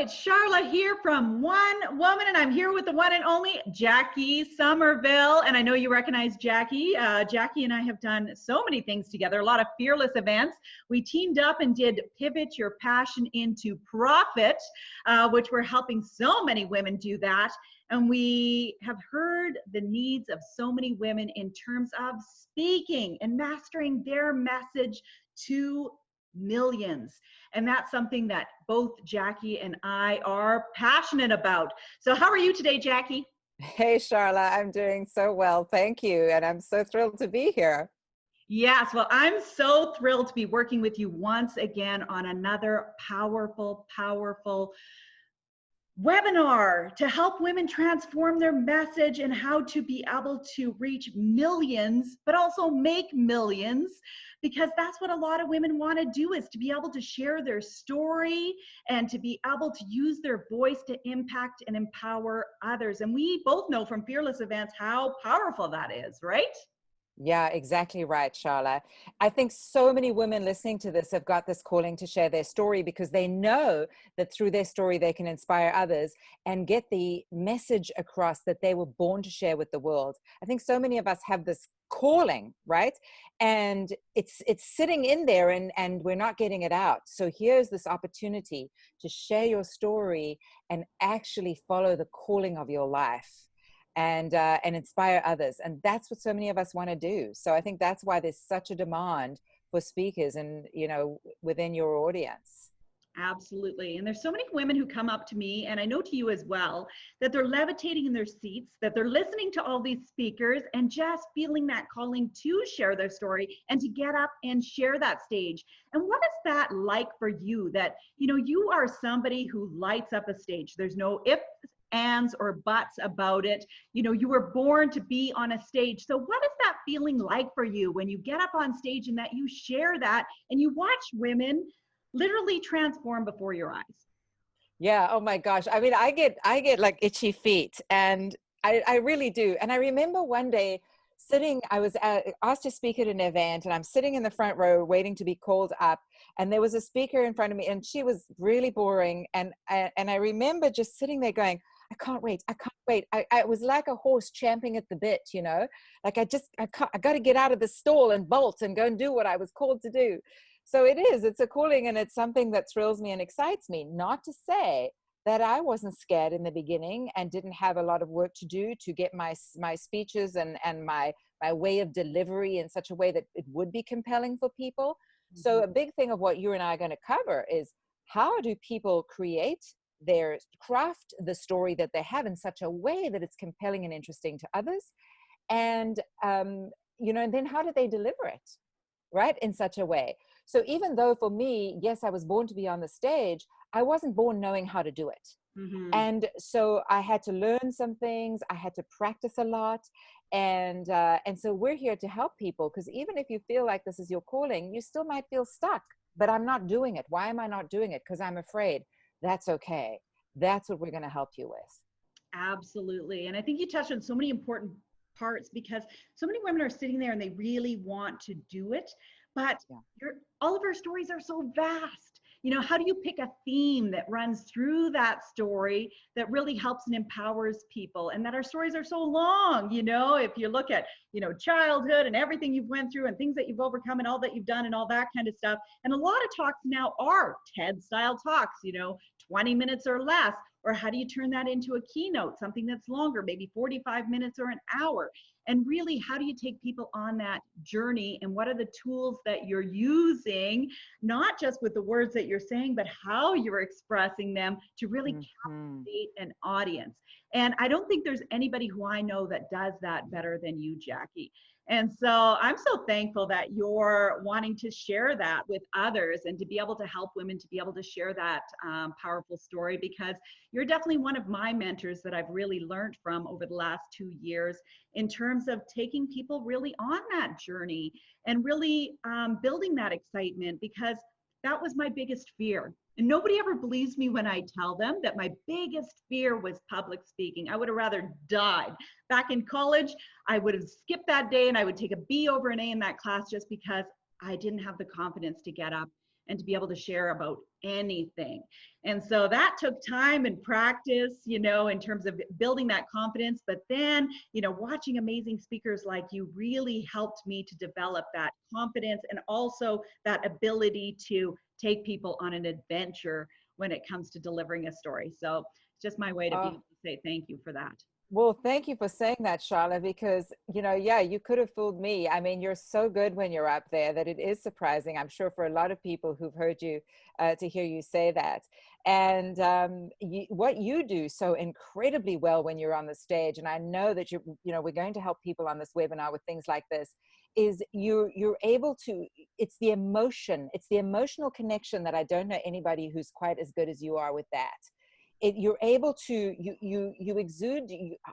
It's Charlotte here from One Woman, and I'm here with the one and only Jacquie Sommerville. And I know you recognize Jacquie. Jacquie and I have done so many things together, a lot of fearless events. We teamed up and did Pivot Your Passion into Profit, which we're helping so many women do that. And we have heard the needs of so many women in terms of speaking and mastering their message to millions. And that's something that both Jacquie and I are passionate about. So how are you today, Jacquie? Hey, Charla, I'm doing so well. Thank you. And I'm so thrilled to be here. Yes, well, I'm so thrilled to be working with you once again on another powerful webinar to help women transform their message and how to be able to reach millions, but also make millions, because that's what a lot of women want to do, is to be able to share their story and to be able to use their voice to impact and empower others. And we both know from Fearless events how powerful that is, right? Yeah, exactly right, Charla. I think so many women listening to this have got this calling to share their story because they know that through their story, they can inspire others and get the message across that they were born to share with the world. I think so many of us have this calling, right? And it's sitting in there and we're not getting it out. So here's this opportunity to share your story and actually follow the calling of your life. And inspire others. And that's what so many of us want to do. So I think that's why there's such a demand for speakers and, within your audience. Absolutely. And there's so many women who come up to me, and I know to you as well, that they're levitating in their seats, that they're listening to all these speakers and just feeling that calling to share their story and to get up and share that stage. And what is that like for you, that, you are somebody who lights up a stage? There's no ifs, ands, or buts about it. You were born to be on a stage. So what is that feeling like for you when you get up on stage and that you share that and you watch women literally transform before your eyes? Yeah. Oh my gosh. I mean, I get like itchy feet, and I really do. And I remember one day I was asked to speak at an event, and I'm sitting in the front row waiting to be called up. And there was a speaker in front of me, and she was really boring. And I remember just sitting there going, I can't wait. I can't wait. I was like a horse champing at the bit, like I got to get out of the stall and bolt and go and do what I was called to do. So it's a calling, and it's something that thrills me and excites me. Not to say that I wasn't scared in the beginning and didn't have a lot of work to do to get my speeches and my way of delivery in such a way that it would be compelling for people. Mm-hmm. So a big thing of what you and I are going to cover is, how do people craft the story that they have in such a way that it's compelling and interesting to others, and and then how do they deliver it, right, in such a way. So even though for me, yes, I was born to be on the stage, I wasn't born knowing how to do it. Mm-hmm. And so I had to learn some things. I had to practice a lot. And so we're here to help people, because even if you feel like this is your calling, you still might feel stuck. But I'm not doing it. Why am I not doing it? Because I'm afraid. That's okay. That's what we're going to help you with. Absolutely. And I think you touched on so many important parts, because so many women are sitting there and they really want to do it, but all of our stories are so vast. How do you pick a theme that runs through that story that really helps and empowers people? And that our stories are so long, if you look at, childhood and everything you've went through and things that you've overcome and all that you've done and all that kind of stuff. And a lot of talks now are TED style talks, 20 minutes or less. Or how do you turn that into a keynote, something that's longer, maybe 45 minutes or an hour? And really, how do you take people on that journey? And what are the tools that you're using, not just with the words that you're saying, but how you're expressing them to really captivate an audience? And I don't think there's anybody who I know that does that better than you, Jacquie. And so I'm so thankful that you're wanting to share that with others and to be able to help women to be able to share that powerful story, because you're definitely one of my mentors that I've really learned from over the last 2 years in terms of taking people really on that journey and really building that excitement, because that was my biggest fear. And nobody ever believes me when I tell them that my biggest fear was public speaking. I would have rather died. Back in college, I would have skipped that day and I would take a B over an A in that class just because I didn't have the confidence to get up and to be able to share about anything. And so that took time and practice, you know, in terms of building that confidence. But then, you know, watching amazing speakers like you really helped me to develop that confidence and also that ability to take people on an adventure when it comes to delivering a story. So it's just my way to be able to say thank you for that. Well, thank you for saying that, Charlotte, because, you know, yeah, you could have fooled me. I mean, you're so good when you're up there that it is surprising, I'm sure, for a lot of people who've heard you, to hear you say that. And what you do so incredibly well when you're on the stage, and I know that you know, we're going to help people on this webinar with things like this, is you're able to, it's the emotion, it's the emotional connection that I don't know anybody who's quite as good as you are with that. You're able to, you exude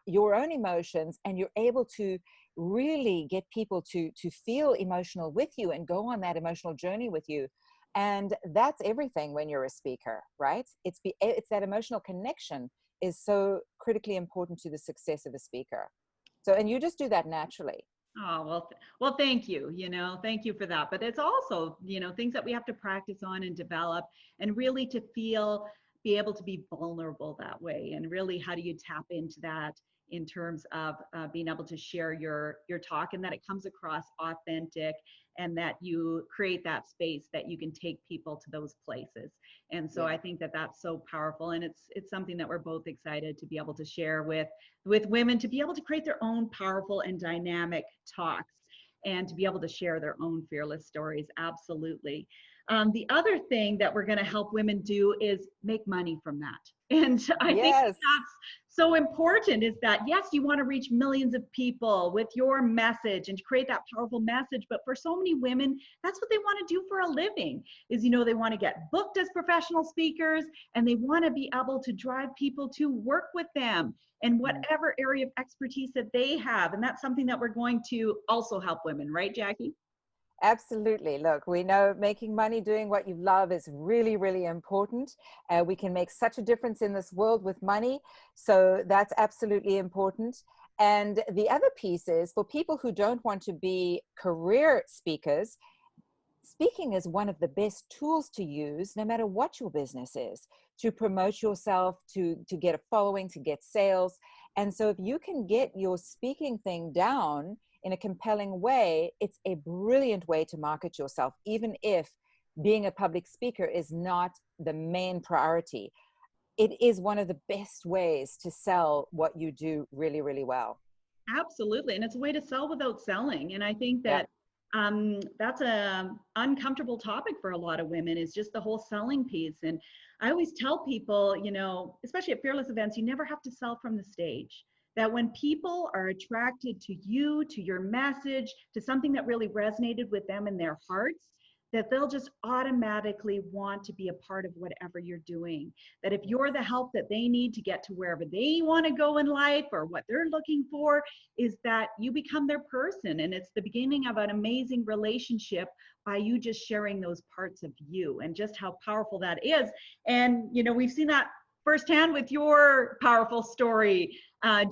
your own emotions, and you're able to really get people to feel emotional with you and go on that emotional journey with you. And that's everything when you're a speaker, right? It's that emotional connection is so critically important to the success of a speaker. So, and you just do that naturally. Oh, well, thank you. You know, thank you for that. But it's also, you know, things that we have to practice on and develop, and really to be able to be vulnerable that way. And really, how do you tap into that in terms of being able to share your talk, and that it comes across authentic, and that you create that space that you can take people to those places. And so I think that that's so powerful, and it's something that we're both excited to be able to share with women, to be able to create their own powerful and dynamic talks, and to be able to share their own fearless stories. Absolutely. The other thing that we're going to help women do is make money from that. And I think that's so important, is that, yes, you want to reach millions of people with your message and to create that powerful message. But for so many women, that's what they want to do for a living, is, you know, they want to get booked as professional speakers, and they want to be able to drive people to work with them in whatever area of expertise that they have. And that's something that we're going to also help women, right, Jackie? Absolutely. Look, we know making money doing what you love is really, really important. We can make such a difference in this world with money. So that's absolutely important. And the other piece is, for people who don't want to be career speakers, speaking is one of the best tools to use, no matter what your business is, to promote yourself, to get a following, to get sales. And so if you can get your speaking thing down in a compelling way, it's a brilliant way to market yourself, even if being a public speaker is not the main priority. It is one of the best ways to sell what you do really, really well. Absolutely. And it's a way to sell without selling. And I think that that's a uncomfortable topic for a lot of women, is just the whole selling piece. And I always tell people, you know, especially at fearless events, you never have to sell from the stage. That when people are attracted to you, to your message, to something that really resonated with them in their hearts, that they'll just automatically want to be a part of whatever you're doing. That if you're the help that they need to get to wherever they want to go in life, or what they're looking for, is that you become their person. And it's the beginning of an amazing relationship by you just sharing those parts of you, and just how powerful that is. And, you know, we've seen that firsthand with your powerful story,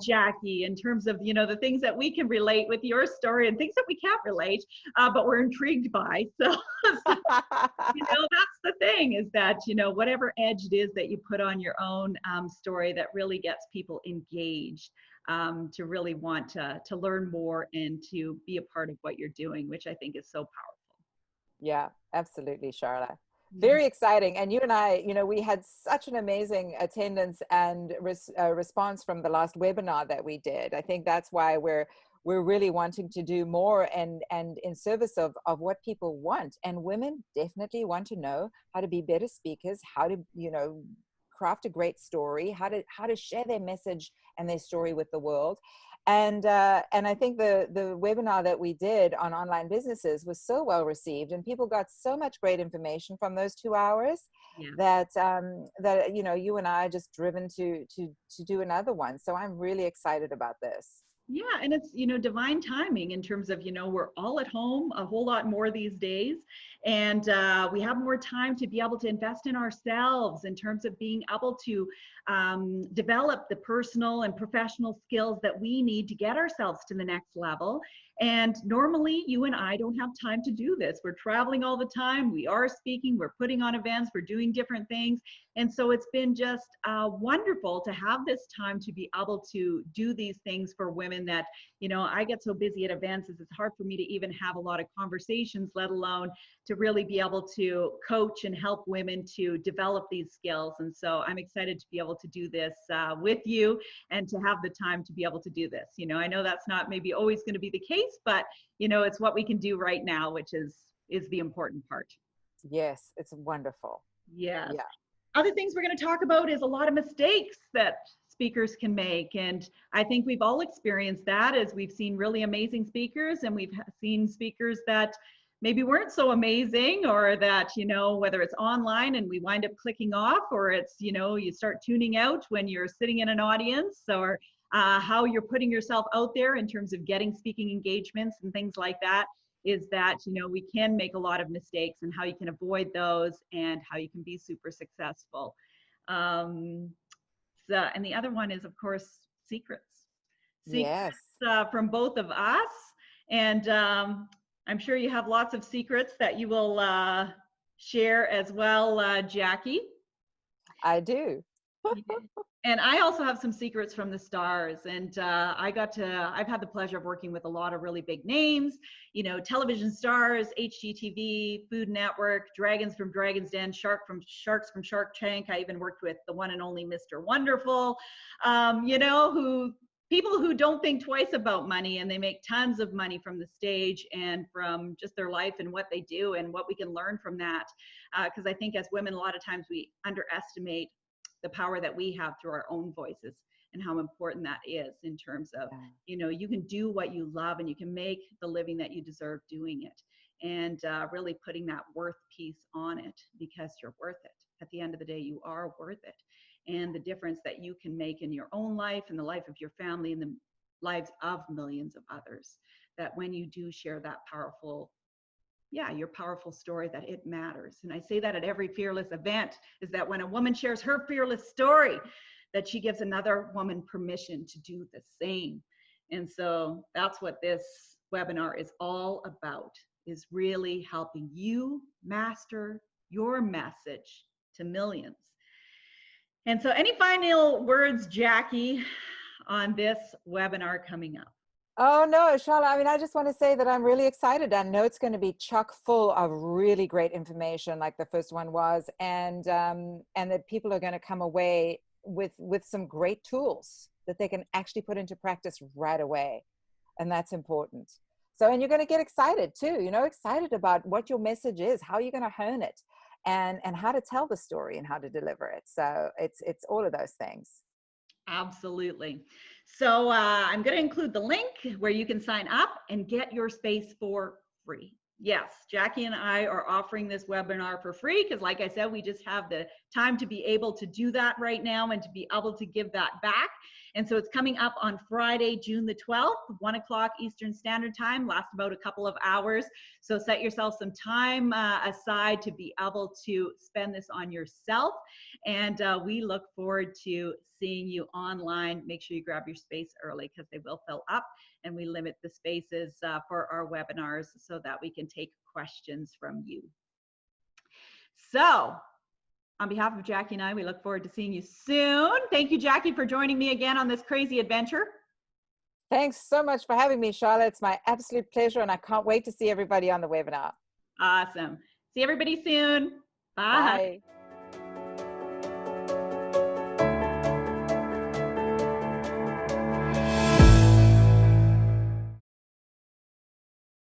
Jackie, in terms of, you know, the things that we can relate with your story, and things that we can't relate, but we're intrigued by. So, you know, that's the thing, is that, you know, whatever edge it is that you put on your own story, that really gets people engaged, to really want to learn more and to be a part of what you're doing, which I think is so powerful. Yeah, absolutely, Charlotte. Very exciting. And you and I, you know, we had such an amazing attendance and response from the last webinar that we did. I think that's why we're really wanting to do more, and in service of what people want. And women definitely want to know how to be better speakers, how to, you know, craft a great story, how to share their message and their story with the world. And I think the webinar that we did on online businesses was so well received, and people got so much great information from those 2 hours that that, you know, you and I are just driven to do another one. So I'm really excited about this. Yeah, and it's, you know, divine timing, in terms of, you know, we're all at home a whole lot more these days, and we have more time to be able to invest in ourselves, in terms of being able to develop the personal and professional skills that we need to get ourselves to the next level. And normally you and I don't have time to do this. We're traveling all the time. We are speaking, we're putting on events, we're doing different things. And so it's been just wonderful to have this time to be able to do these things for women that, you know, I get so busy at events, it's hard for me to even have a lot of conversations, let alone to really be able to coach and help women to develop these skills. And so I'm excited to be able to do this with you and to have the time to be able to do this. You know, I know that's not maybe always going to be the case, but you know, it's what we can do right now, which is the important part. Yes, it's wonderful. Yes. Yeah. Other things we're going to talk about is a lot of mistakes that speakers can make. And I think we've all experienced that as we've seen really amazing speakers, and we've seen speakers that maybe weren't so amazing, or that, you know, whether it's online and we wind up clicking off, or it's, you know, you start tuning out when you're sitting in an audience, or how you're putting yourself out there in terms of getting speaking engagements and things like that, is that, you know, we can make a lot of mistakes, and how you can avoid those and how you can be super successful. And the other one is, of course, secrets. Yes. From both of us. And I'm sure you have lots of secrets that you will share as well, Jackie. I do. And I also have some secrets from the stars. And I've had the pleasure of working with a lot of really big names, you know, television stars, HGTV, Food Network, dragons from Dragon's Den, sharks from Shark Tank. I even worked with the one and only Mr. Wonderful, you know, people who don't think twice about money, and they make tons of money from the stage and from just their life and what they do and what we can learn from that. Because I think as women, a lot of times we underestimate the power that we have through our own voices, and how important that is in terms of, you know, you can do what you love and you can make the living that you deserve doing it, and really putting that worth piece on it, because you're worth it. At the end of the day, you are worth it. And the difference that you can make in your own life and the life of your family and the lives of millions of others, that when you do share that powerful, your powerful story, that it matters. And I say that at every Fearless event, is that when a woman shares her fearless story, that she gives another woman permission to do the same. And so that's what this webinar is all about, is really helping you master your message to millions. And so any final words, Jackie, on this webinar coming up? Oh no, Charlotte, I mean, I just want to say that I'm really excited. I know it's going to be chock full of really great information, like the first one was, and that people are going to come away with some great tools that they can actually put into practice right away. And that's important. So, and you're going to get excited too, you know, excited about what your message is, how you're going to hone it, and how to tell the story and how to deliver it. So it's all of those things. Absolutely. So I'm going to include the link where you can sign up and get your space for free. Yes, Jackie and I are offering this webinar for free, because like I said, we just have the time to be able to do that right now and to be able to give that back. And so it's coming up on Friday, June the 12th, 1 o'clock Eastern Standard Time, lasts about a couple of hours. So set yourself some time aside to be able to spend this on yourself. And we look forward to seeing you online. Make sure you grab your space early, because they will fill up, and we limit the spaces for our webinars so that we can take questions from you. So on behalf of Jackie and I, we look forward to seeing you soon. Thank you, Jackie, for joining me again on this crazy adventure. Thanks so much for having me, Charlotte. It's my absolute pleasure, and I can't wait to see everybody on the webinar. Awesome. See everybody soon. Bye. Bye.